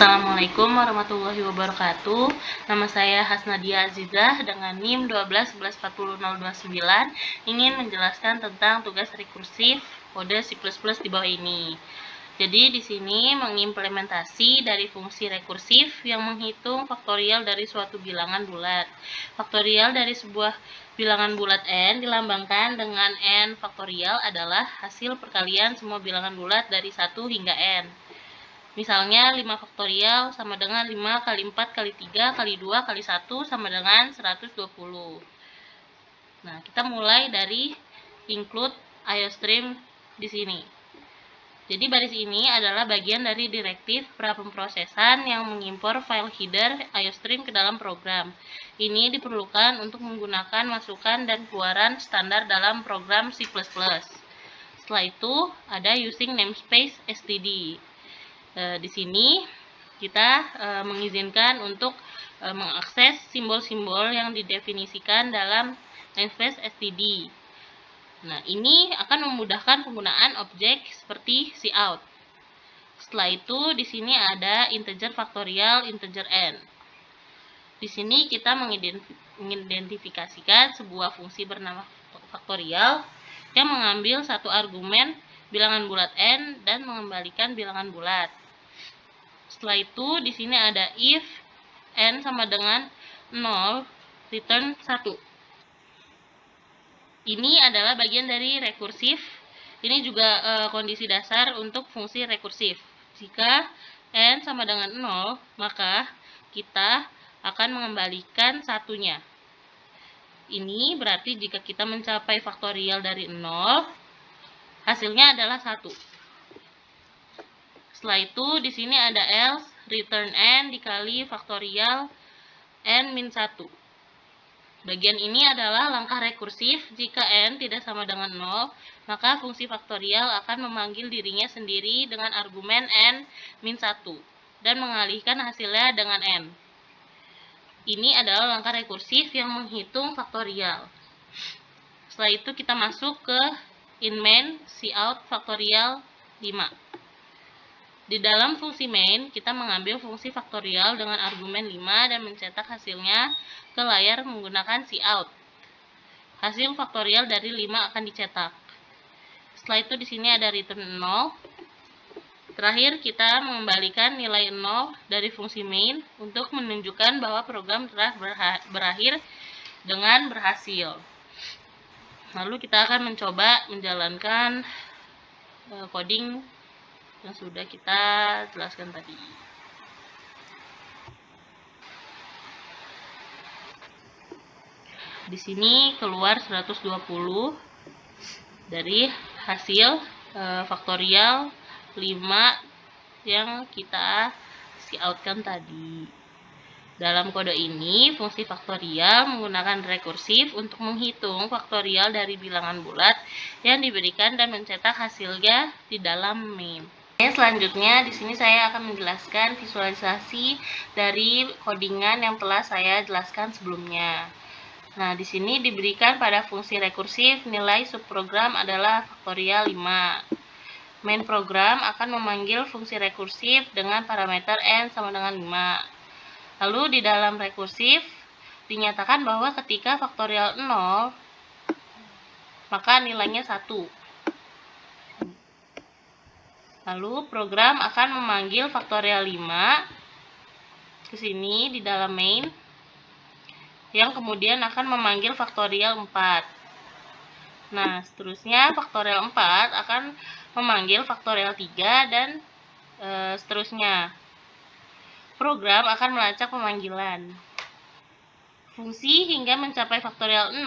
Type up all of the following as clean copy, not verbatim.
Assalamualaikum warahmatullahi wabarakatuh. Nama saya Hasnadia Azizah dengan NIM 12114029 ingin menjelaskan tentang tugas rekursif kode C++ di bawah ini. Jadi di sini mengimplementasi dari fungsi rekursif yang menghitung faktorial dari suatu bilangan bulat. Faktorial dari sebuah bilangan bulat n dilambangkan dengan n faktorial adalah hasil perkalian semua bilangan bulat dari 1 hingga n. Misalnya 5 faktorial sama dengan 5 kali 4 kali 3 kali 2 kali 1 sama dengan 120. Nah, kita mulai dari include IOStream di sini. Jadi baris ini adalah bagian dari direktif prapemprosesan yang mengimpor file header IOStream ke dalam program. Ini diperlukan untuk menggunakan masukan dan keluaran standar dalam program C++. Setelah itu ada using namespace std. Di sini kita mengizinkan untuk mengakses simbol-simbol yang didefinisikan dalam namespace std. Nah, ini akan memudahkan penggunaan objek seperti cout. Setelah itu, di sini ada integer faktorial, integer n. Di sini kita mengidentifikasikan sebuah fungsi bernama faktorial yang mengambil satu argumen bilangan bulat n dan mengembalikan bilangan bulat. Setelah itu, di sini ada if n sama dengan 0, return 1. Ini adalah bagian dari rekursif. Ini juga kondisi dasar untuk fungsi rekursif. Jika n sama dengan 0, maka kita akan mengembalikan satunya. Ini berarti jika kita mencapai faktorial dari 0, hasilnya adalah 1. Setelah itu, di sini ada else, return n dikali faktorial n min 1. Bagian ini adalah langkah rekursif. Jika n tidak sama dengan 0, maka fungsi faktorial akan memanggil dirinya sendiri dengan argumen n min 1 dan mengalihkan hasilnya dengan n. Ini adalah langkah rekursif yang menghitung faktorial. Setelah itu kita masuk ke in main cout faktorial 5. Di dalam fungsi main, kita mengambil fungsi faktorial dengan argumen 5 dan mencetak hasilnya ke layar menggunakan cout. Hasil faktorial dari 5 akan dicetak. Setelah itu di sini ada return 0. Terakhir kita mengembalikan nilai 0 dari fungsi main untuk menunjukkan bahwa program telah berakhir dengan berhasil. Lalu kita akan mencoba menjalankan coding yang sudah kita jelaskan tadi. Di sini keluar 120 dari hasil faktorial 5 yang kita coutkan tadi. Dalam kode ini, fungsi faktorial menggunakan rekursif untuk menghitung faktorial dari bilangan bulat yang diberikan dan mencetak hasilnya di dalam main. Selanjutnya, di sini saya akan menjelaskan visualisasi dari codingan yang telah saya jelaskan sebelumnya. Nah, di sini diberikan pada fungsi rekursif nilai subprogram adalah faktorial 5. Main program akan memanggil fungsi rekursif dengan parameter n sama dengan 5. Lalu di dalam rekursif dinyatakan bahwa ketika faktorial 0, maka nilainya 1. Lalu program akan memanggil faktorial 5 ke sini di dalam main, yang kemudian akan memanggil faktorial 4. Nah, seterusnya faktorial 4 akan memanggil faktorial 3 dan seterusnya. Program akan melacak pemanggilan fungsi hingga mencapai faktorial 0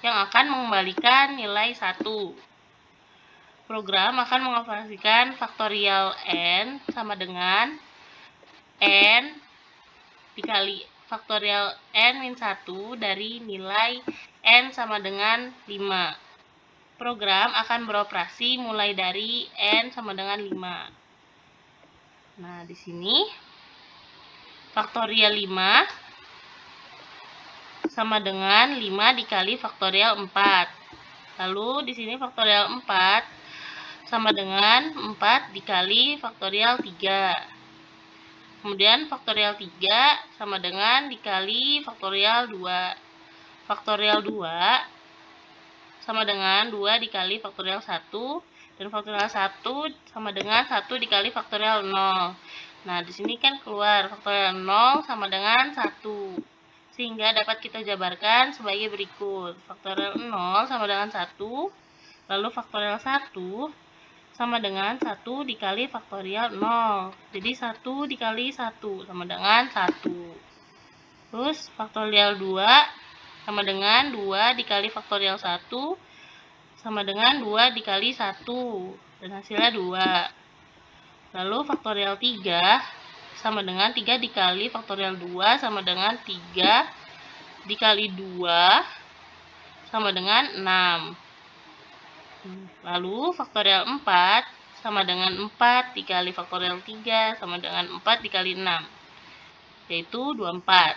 yang akan mengembalikan nilai 1. Program akan mengoperasikan faktorial n sama dengan n dikali faktorial n min 1 dari nilai n sama dengan 5. Program akan beroperasi mulai dari n sama dengan 5. Nah, di sini faktorial 5 sama dengan 5 dikali faktorial 4. Lalu di sini faktorial 4 sama dengan 4 dikali faktorial 3. Kemudian faktorial 3 sama dengan dikali faktorial 2. Faktorial 2 sama dengan 2 dikali faktorial 1. Dan faktorial 1 sama dengan 1 dikali faktorial 0. Nah, di sini kan keluar faktorial 0 sama dengan 1. Sehingga dapat kita jabarkan sebagai berikut. Faktorial 0 sama dengan 1. Lalu faktorial 1 sama dengan 1 dikali faktorial 0. Jadi 1 dikali 1 sama dengan 1. Terus faktorial 2 sama dengan 2 dikali faktorial 1 sama dengan 2 dikali 1. Dan hasilnya 2. Lalu faktorial 3 sama dengan 3 dikali faktorial 2 sama dengan 3 dikali 2 sama dengan 6. Lalu faktorial 4 sama dengan 4 dikali faktorial 3 sama dengan 4 dikali 6, yaitu 24.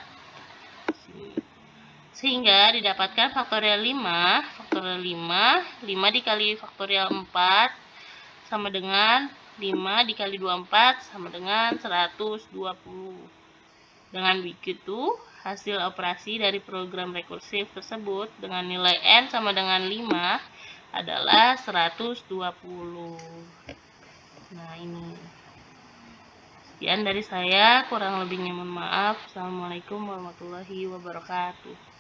Sehingga didapatkan faktorial 5. Faktorial 5 dikali faktorial 4 sama dengan 5 dikali 24 sama dengan 120. Dengan begitu, hasil operasi dari program rekursif tersebut dengan nilai N sama dengan 5 adalah 120. Nah, ini. Sekian dari saya, kurang lebihnya mohon maaf. Assalamualaikum warahmatullahi wabarakatuh.